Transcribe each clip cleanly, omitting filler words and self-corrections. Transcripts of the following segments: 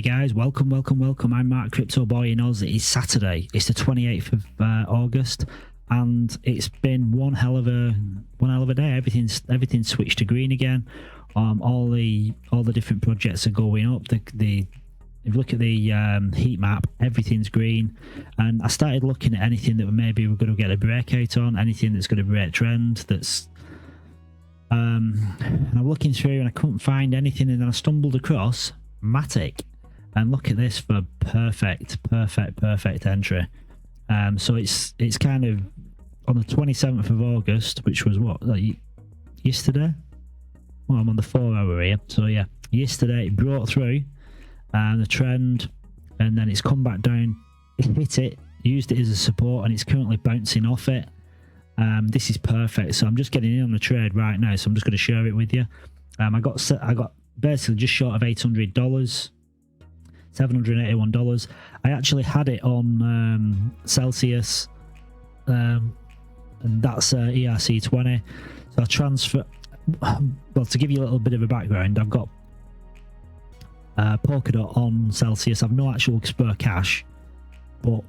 guys, welcome. I'm Mark Crypto Boy in Oz. It is Saturday. It's the 28th of August, and it's been one hell of a day. Everything's switched to green again. All the different projects are going up. If you look at the heat map, everything's green. And I started looking at anything that maybe we're going to get a breakout on, anything that's going to break trend. And I'm looking through and I couldn't find anything, and then I stumbled across Matic, and look at this for perfect entry. So it's kind of on the 27th of August, which was what, like yesterday. Well, I'm on the 4 hour here, so yeah, yesterday it brought through the trend, and then it's come back down. It hit it, used it as a support, and it's currently bouncing off it. This is perfect. So I'm just getting in on the trade right now, so I'm just going to share it with you. I got basically just short of $800, $781. I actually had it on Celsius, and that's ERC20. So I transfer. Well, to give you a little bit of a background, I've got Polkadot on Celsius. I've no actual spare cash, but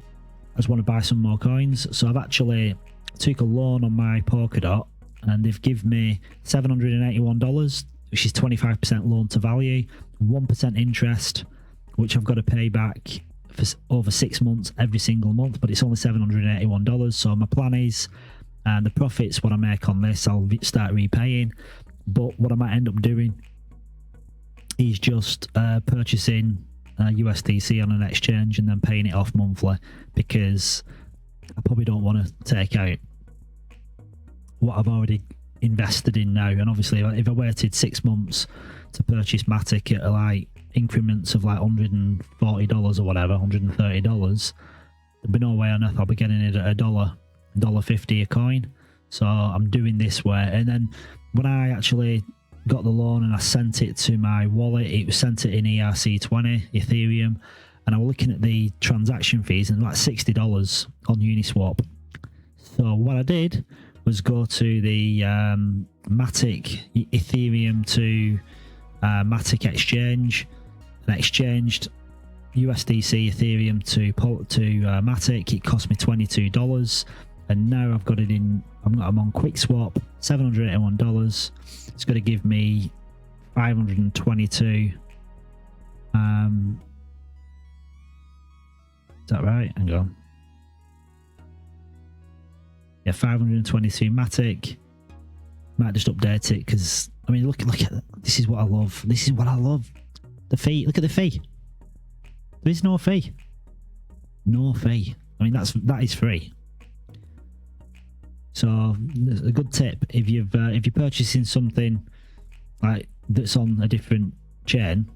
I just want to buy some more coins. So I've actually took a loan on my Polkadot, and they've given me $781, which is 25% loan to value, 1% interest, which I've got to pay back for over 6 months every single month, but it's only $781. So my plan is, and the profits what I make on this, I'll start repaying. But what I might end up doing is just purchasing USDC on an exchange and then paying it off monthly, because I probably don't want to take out what I've already invested in now. And obviously, if I waited 6 months to purchase Matic at like increments of like $140 or whatever, $130, there'd be no way on earth I'll be getting it at $1.50 a coin. So I'm doing this way. And then when I actually got the loan and I sent it to my wallet, it was sent it in ERC20 Ethereum, and I was looking at the transaction fees, and like $60 on Uniswap. So what I did was go to the Matic Ethereum to Matic exchange, and exchanged USDC Ethereum to Matic. It cost me $22, and now I've got it in. I'm on QuickSwap, $781. It's going to give me 522. Is that right? Hang on. Yeah, 522 Matic. Might just update it, because I mean, look at this is what I love. This is what I love. The fee. Look at the fee. There is no fee. No fee. I mean, that is free. So a good tip, if you're purchasing something like that's on a different chain,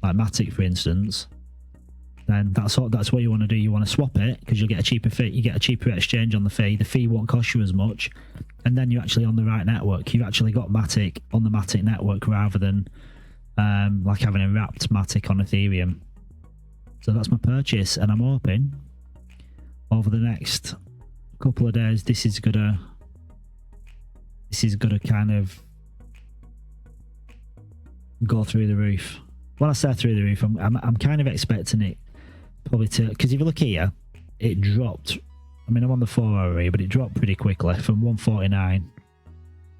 like Matic for instance, then that's what you want to do. You want to swap it, because you'll get a cheaper fee. You get a cheaper exchange on the fee. The fee won't cost you as much, and then you're actually on the right network. You've actually got Matic on the Matic network rather than like having a wrapped Matic on Ethereum. So that's my purchase, and I'm hoping over the next couple of days this is gonna kind of go through the roof. When I say through the roof, I'm kind of expecting it probably to, because if you look here, it dropped. I mean, I'm on the 4 hour here, but it dropped pretty quickly from 149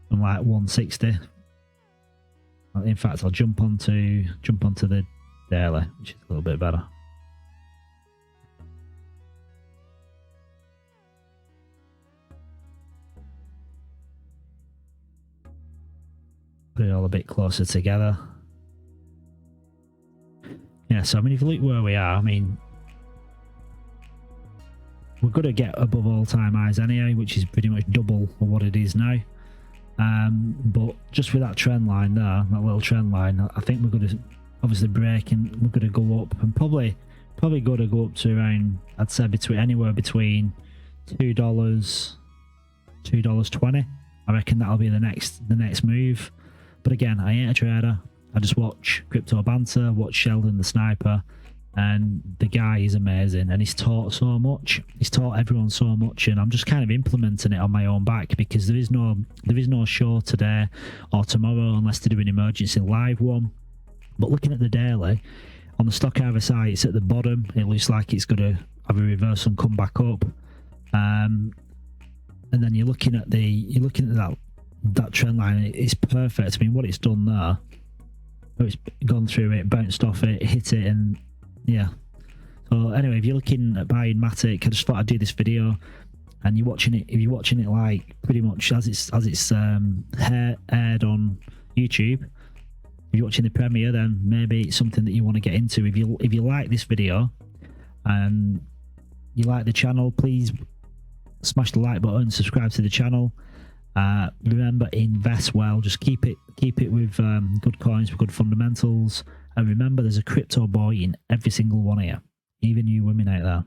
from like 160. In fact, I'll jump onto the daily, which is a little bit better. Put it all a bit closer together. Yeah, so I mean, if you look where we are, I mean, we're going to get above all-time highs anyway, which is pretty much double of what it is now. But just with that trend line there, that little trend line, I think we're going to obviously break, and we're going to go up, and probably going to go up to around, I'd say anywhere between $2.20. I reckon that'll be the next move. But again, I ain't a trader. I just watch Crypto Banter, watch Sheldon the Sniper, and the guy is amazing, and he's taught so much. He's taught everyone so much, and I'm just kind of implementing it on my own back, because there is no show today or tomorrow unless they do an emergency live one. But looking at the daily, On the stock RSI, it's at the bottom. It looks like it's going to have a reverse and come back up. And then you're looking at that trend line. It's perfect. I mean, what it's done there, it's gone through it, bounced off it, hit it, and yeah. So anyway, if you're looking at buying Matic, I just thought I'd do this video. And you're watching it. If you're watching it like pretty much as it's aired on YouTube, if you're watching the premiere, then maybe it's something that you want to get into. If you like this video and you like the channel, please smash the like button, subscribe to the channel. Remember, invest well. Just keep it with good coins, with good fundamentals. And remember, there's a crypto boy in every single one of you, even you women out there.